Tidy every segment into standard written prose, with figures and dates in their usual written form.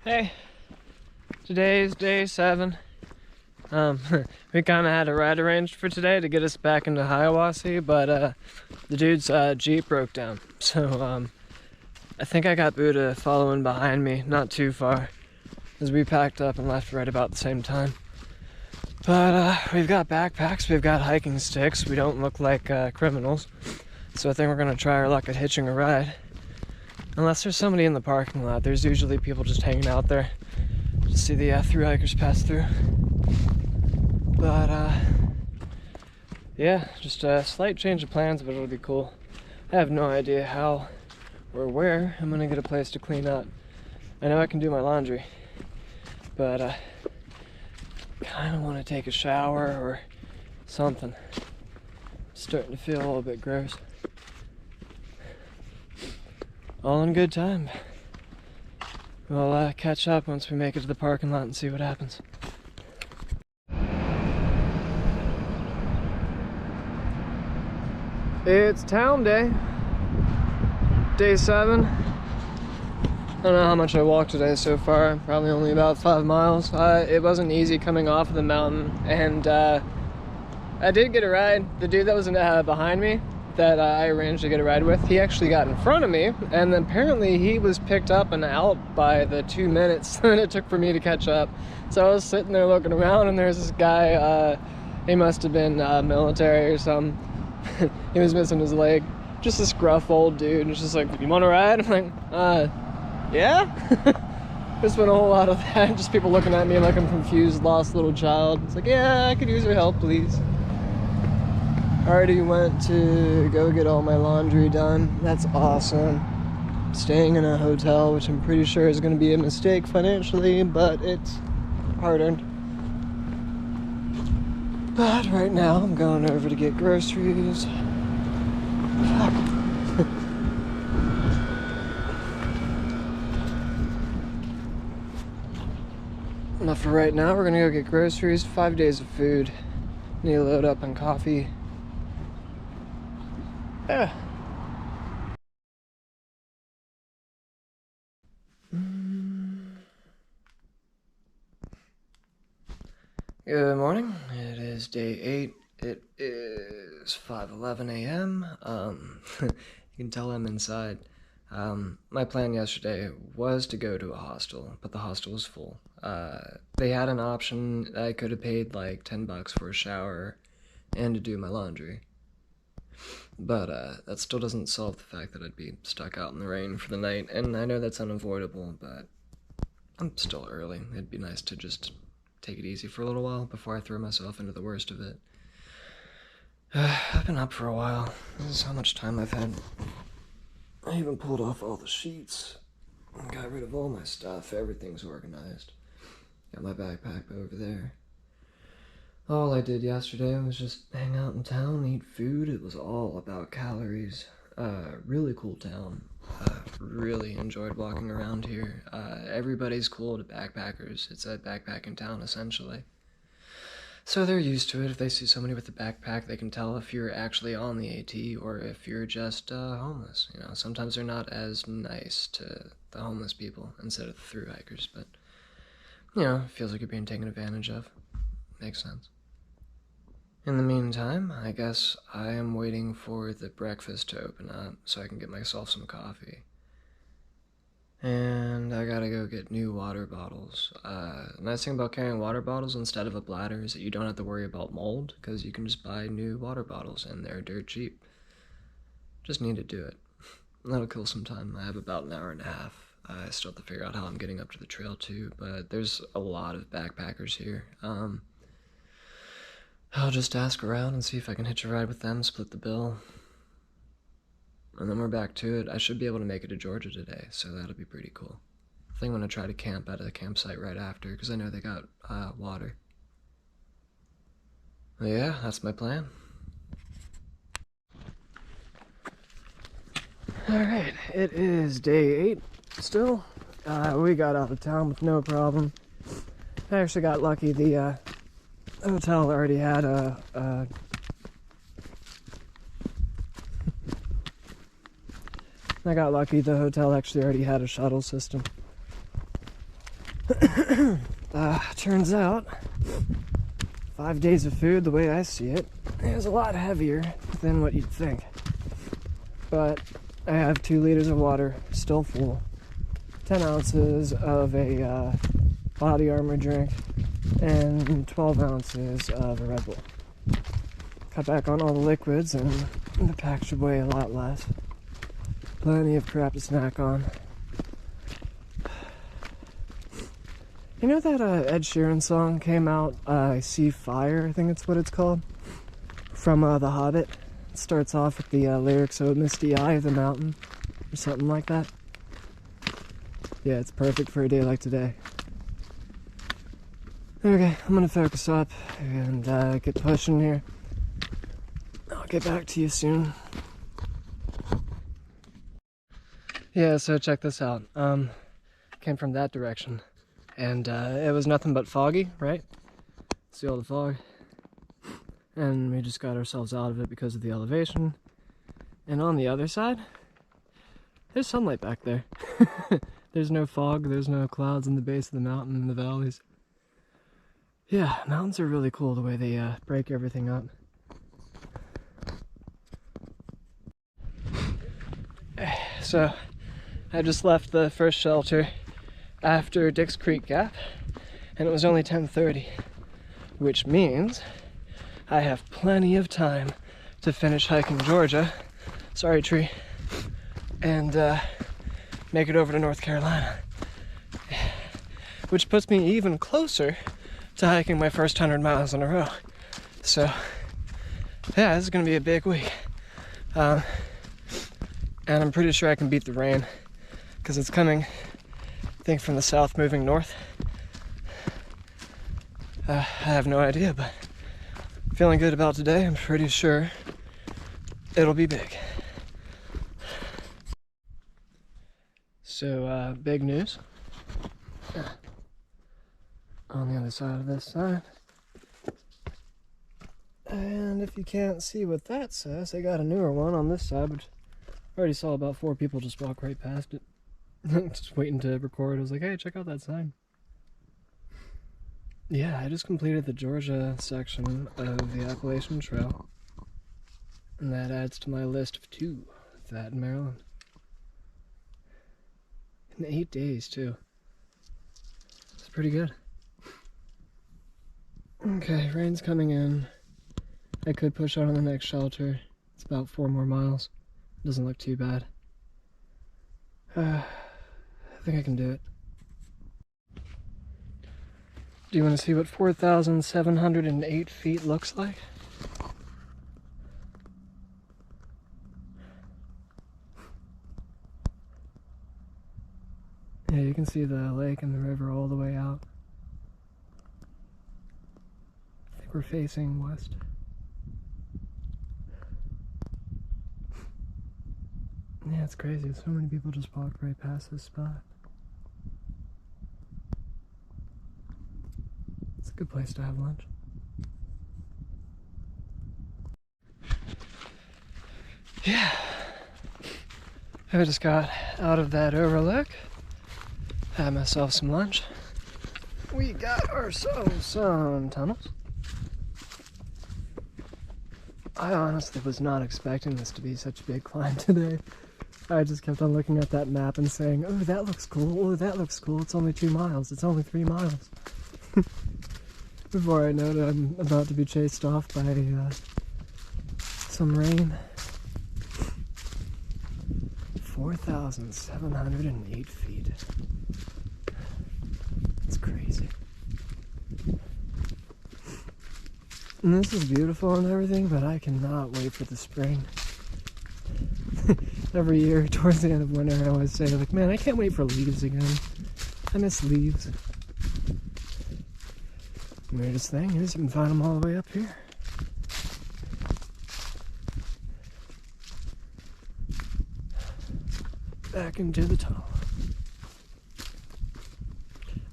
Hey, today's day 7. We kind of had a ride arranged for today to get us back into Hiawassee, but the dude's Jeep broke down. So I think I got Buddha following behind me, not too far, as we packed up and left right about the same time. But we've got backpacks, we've got hiking sticks, we don't look like criminals. So I think we're gonna try our luck at hitching a ride. Unless there's somebody in the parking lot. There's usually people just hanging out there to see the thru hikers pass through. But yeah, just a slight change of plans, but it'll be cool. I have no idea how or where I'm gonna get a place to clean up. I know I can do my laundry, but I kind of want to take a shower or something. It's starting to feel a little bit gross. All in good time. We'll catch up once we make it to the parking lot and see what happens. It's town day. Day 7. I don't know how much I walked today so far. Probably only about 5 miles. It wasn't easy coming off of the mountain, and I did get a ride. The dude that was behind me, that I arranged to get a ride with, he actually got in front of me, and then apparently he was picked up and out by the 2 minutes that it took for me to catch up. So I was sitting there looking around, and there's this guy, he must have been military or something. He was missing his leg. Just this gruff old dude, and just like, you want a ride? I'm like, yeah? Just been a whole lot of that, just people looking at me like I'm confused, lost little child. It's like, yeah, I could use your help, please. Already went to go get all my laundry done. That's awesome. Staying in a hotel, which I'm pretty sure is going to be a mistake financially, but it's hard-earned. But right now, I'm going over to get groceries. Fuck. But for right now, we're going to go get groceries. 5 days of food. Need to load up on coffee. Yeah. Good morning. It is day 8. It is 5:11 a.m. You can tell I'm inside. My plan yesterday was to go to a hostel, but the hostel was full. They had an option. I could have paid like $10 for a shower and to do my laundry. But that still doesn't solve the fact that I'd be stuck out in the rain for the night, and I know that's unavoidable, but I'm still early. It'd be nice to just take it easy for a little while before I throw myself into the worst of it. I've been up for a while. This is how much time I've had. I even pulled off all the sheets and got rid of all my stuff. Everything's organized. Got my backpack over there. All I did yesterday was just hang out in town, eat food. It was all about calories. Really cool town. Really enjoyed walking around here. Everybody's cool to backpackers. It's a backpacking town, essentially. So they're used to it. If they see somebody with a backpack, they can tell if you're actually on the AT or if you're just homeless. You know, sometimes they're not as nice to the homeless people instead of the thru hikers, but, you know, it feels like you're being taken advantage of. Makes sense. In the meantime, I guess I am waiting for the breakfast to open up so I can get myself some coffee. And I gotta go get new water bottles. The nice thing about carrying water bottles instead of a bladder is that you don't have to worry about mold, because you can just buy new water bottles and they're dirt cheap. Just need to do it. That'll kill some time. I have about an hour and a half. I still have to figure out how I'm getting up to the trail too, but there's a lot of backpackers here. I'll just ask around and see if I can hitch a ride with them, split the bill. And then we're back to it. I should be able to make it to Georgia today, so that'll be pretty cool. I think I'm going to try to camp at a campsite right after, because I know they got water. But yeah, that's my plan. Alright, it is day 8 still. We got out of town with no problem. I actually got lucky. The hotel already had I got lucky, the hotel actually already had a shuttle system. Turns out, 5 days of food, the way I see it, is a lot heavier than what you'd think. But I have 2 liters of water, still full, 10 ounces of a body armor drink, and 12 ounces of a Red Bull. Cut back on all the liquids, and the pack should weigh a lot less. Plenty of crap to snack on. You know that Ed Sheeran song came out, I See Fire, I think that's what it's called, from The Hobbit? It starts off with the lyrics, "Oh, misty eye of the mountain," or something like that. Yeah, it's perfect for a day like today. Okay, I'm gonna focus up and get pushing here. I'll get back to you soon. Yeah, so check this out. Came from that direction. And it was nothing but foggy, right? See all the fog? And we just got ourselves out of it because of the elevation. And on the other side, there's sunlight back there. There's no fog, there's no clouds in the base of the mountain and the valleys. Yeah, mountains are really cool the way they break everything up. So, I just left the first shelter after Dick's Creek Gap, and it was only 10:30, which means I have plenty of time to finish hiking Georgia, sorry tree, and make it over to North Carolina, which puts me even closer to hiking my first 100 miles in a row. So yeah, this is gonna be a big week, and I'm pretty sure I can beat the rain because it's coming, I think, from the south moving north. I have no idea, but feeling good about today. I'm pretty sure it'll be big. So, big news. On the other side of this sign. And if you can't see what that says, I got a newer one on this side, which I already saw about 4 people just walk right past it. Just waiting to record. I was like, hey, check out that sign. Yeah, I just completed the Georgia section of the Appalachian Trail. And that adds to my list of 2, that in Maryland. In 8 days, too. It's pretty good. Okay, rain's coming in. I could push out on the next shelter. It's about 4 more miles. Doesn't look too bad. I think I can do it. Do you want to see what 4,708 feet looks like? Yeah, you can see the lake and the river all the way out. I think we're facing west. Yeah, it's crazy. So many people just walked right past this spot. It's a good place to have lunch. Yeah. I just got out of that overlook. Had myself some lunch. We got ourselves some tunnels. I honestly was not expecting this to be such a big climb today. I just kept on looking at that map and saying, oh, that looks cool, oh, that looks cool, it's only 2 miles, it's only 3 miles. Before I know it, I'm about to be chased off by some rain. 4,708 feet. It's crazy. And this is beautiful and everything, but I cannot wait for the spring. Every year, towards the end of winter, I always say, like, man, I can't wait for leaves again. I miss leaves. The weirdest thing is you can find them all the way up here. Back into the tunnel.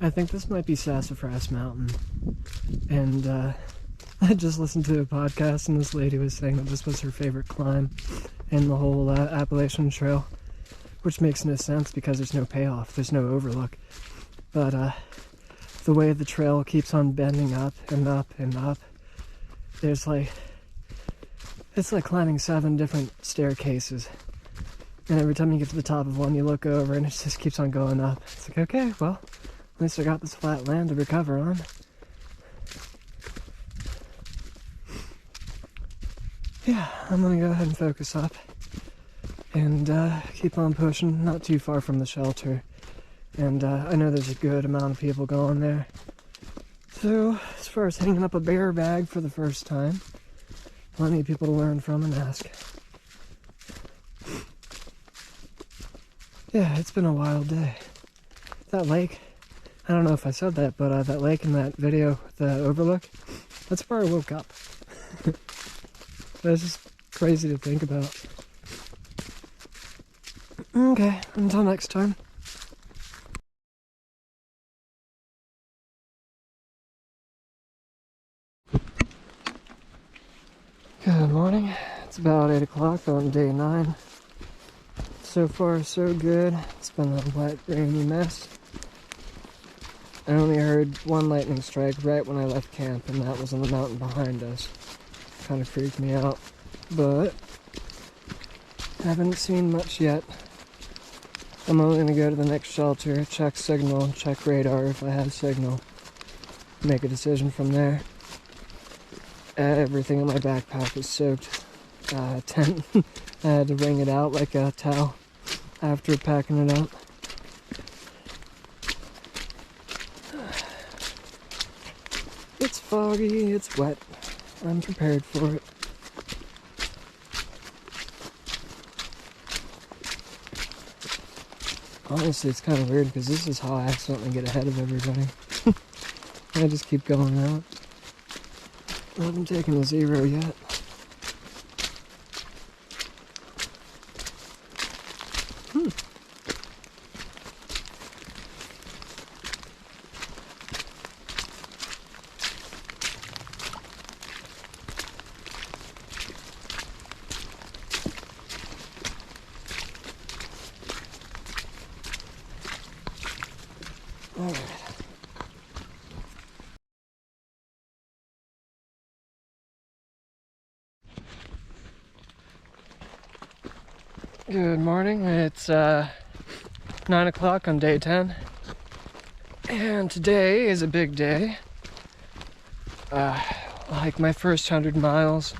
I think this might be Sassafras Mountain. And, I just listened to a podcast and this lady was saying that this was her favorite climb in the whole Appalachian Trail, which makes no sense because there's no payoff, there's no overlook. but the way the trail keeps on bending up and up and up, it's like climbing 7 different staircases. And every time you get to the top of one, you look over and it just keeps on going up. It's like, okay, well, at least I got this flat land to recover on. Yeah, I'm gonna go ahead and focus up and keep on pushing, not too far from the shelter. And I know there's a good amount of people going there. So, as far as hanging up a bear bag for the first time, plenty of people to learn from and ask. Yeah, it's been a wild day. That lake, I don't know if I said that, but that lake in that video, the overlook, that's where I woke up. That's just crazy to think about. Okay, until next time. Good morning. It's about 8 o'clock on day 9. So far, so good. It's been a wet, rainy mess. I only heard one lightning strike right when I left camp, and that was on the mountain behind us. Kind of freaked me out, but haven't seen much yet. I'm only going to go to the next shelter, check signal, check radar if I have signal, make a decision from there. Everything in my backpack is soaked. Tent, I had to wring it out like a towel after packing it up. It's foggy, it's wet. I'm prepared for it. Honestly, it's kind of weird because this is how I accidentally get ahead of everybody. I just keep going out. I haven't taken a 0 yet. Alright. Good morning. It's 9 o'clock on day 10. And today is a big day. Like my first 100 miles.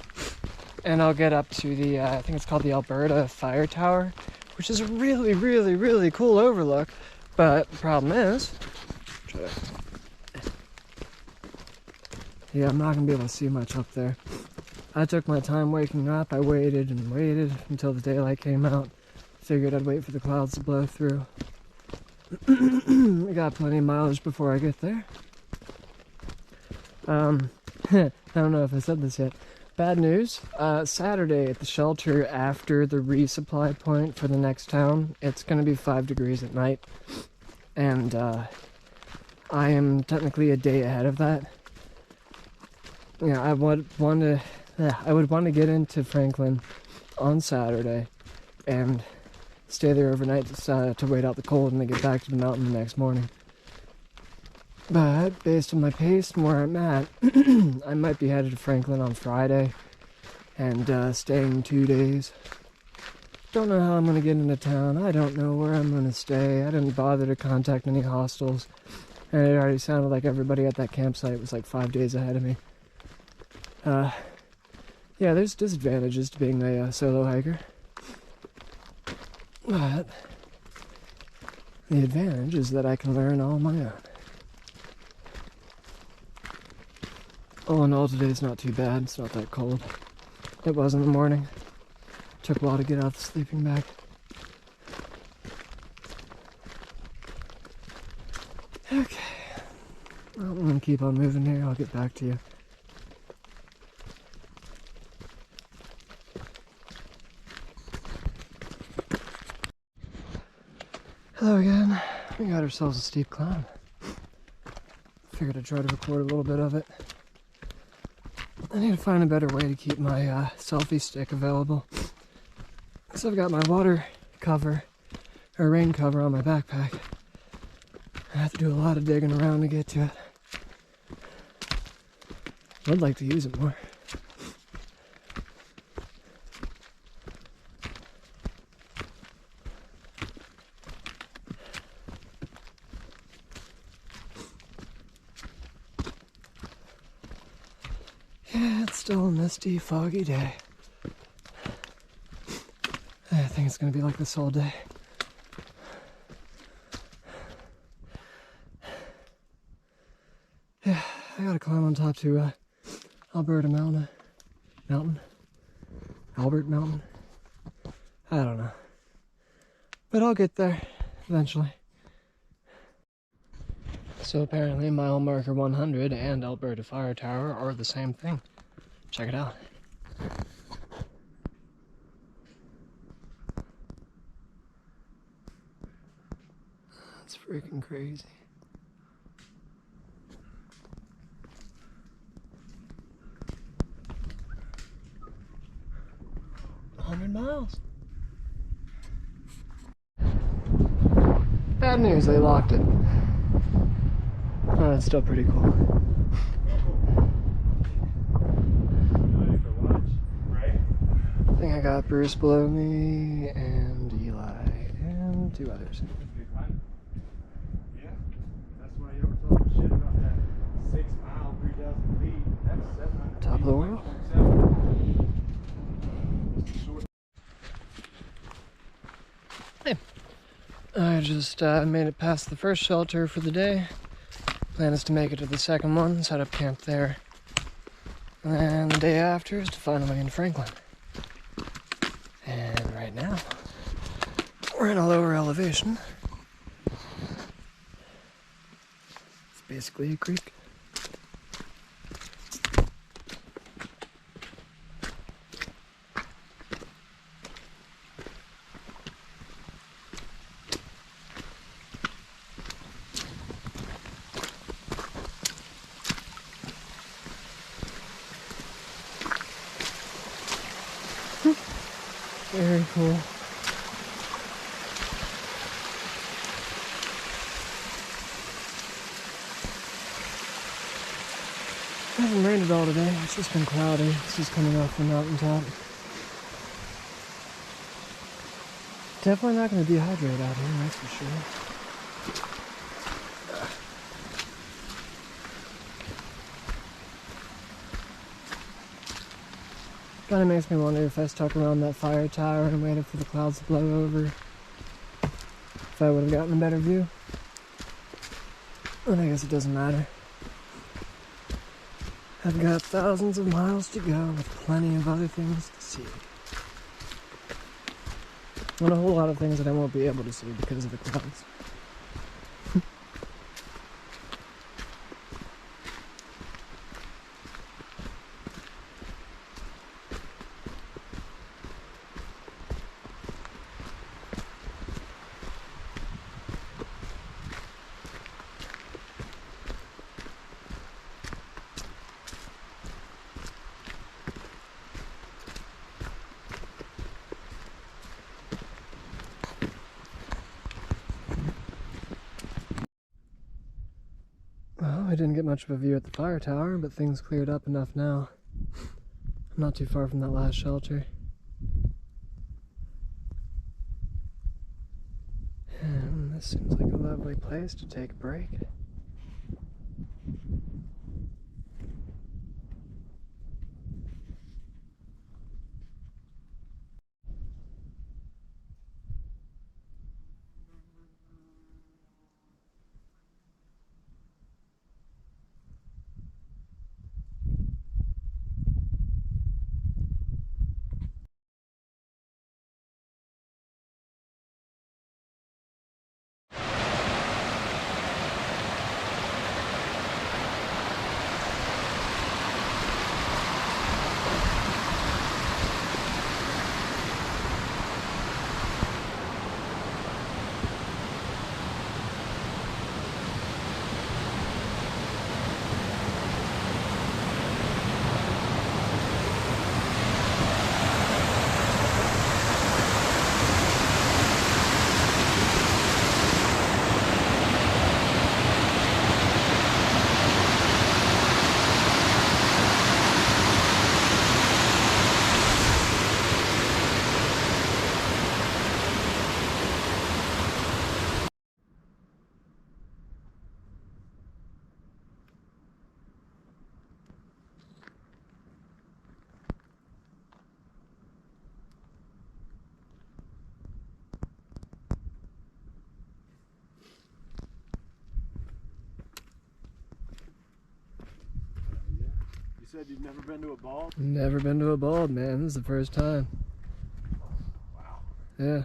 And I'll get up to the, I think it's called the Alberta Fire Tower, which is a really, really, really cool overlook. But the problem is, yeah, I'm not going to be able to see much up there. I took my time waking up. I waited and waited until the daylight came out. Figured I'd wait for the clouds to blow through. I got plenty of mileage before I get there. I don't know if I said this yet. Bad news. Saturday at the shelter after the resupply point for the next town, it's going to be 5 degrees at night. And I am technically a day ahead of that. Yeah, I would want to get into Franklin on Saturday and stay there overnight to wait out the cold and then get back to the mountain the next morning. But based on my pace and where I'm at, I might be headed to Franklin on Friday and staying 2 days. Don't know how I'm going to get into town. I don't know where I'm going to stay. I didn't bother to contact any hostels. And it already sounded like everybody at that campsite was like 5 days ahead of me. Yeah, there's disadvantages to being a solo hiker. But the advantage is that I can learn all on my own. All in all, today's not too bad. It's not that cold. It was in the morning. Took a while to get out of the sleeping bag. Okay. Well, I'm gonna keep on moving here. I'll get back to you. Hello again. We got ourselves a steep climb. Figured I'd try to record a little bit of it. I need to find a better way to keep my selfie stick available. So I've got my water cover, or rain cover on my backpack. I have to do a lot of digging around to get to it. I'd like to use it more. Yeah, it's still a misty, foggy day. I think it's gonna be like this all day. Yeah, I gotta climb on top to Albert Mountain. Albert Mountain? I don't know. But I'll get there eventually. So apparently mile marker 100 and Alberta Fire Tower are the same thing. Check it out. That's freaking crazy. Miles. Bad news, they locked it. Oh, it's still pretty cool. I think I got Bruce below me and Eli and 2 others. Yeah, that's why you were talking shit about that 6 mile, 3,000 feet. That's 700 Top of the world. Hey, I just made it past the first shelter for the day. Plan is to make it to the second one, set up camp there. And then the day after is to find a way into Franklin. And right now, we're in a lower elevation. It's basically a creek. Very cool. It hasn't rained at all today, it's just been cloudy. It's just coming off the mountaintop. Definitely not going to dehydrate out here, that's for sure. Kind of makes me wonder if I stuck around that fire tower and waited for the clouds to blow over, if I would have gotten a better view. But I guess it doesn't matter. I've got thousands of miles to go with plenty of other things to see. And a whole lot of things that I won't be able to see because of the clouds. Well, I didn't get much of a view at the fire tower, but things cleared up enough now. I'm not too far from that last shelter. And this seems like a lovely place to take a break. said you've never been to a bald? Never been to a bald, man. This is the first time. Wow. Yeah.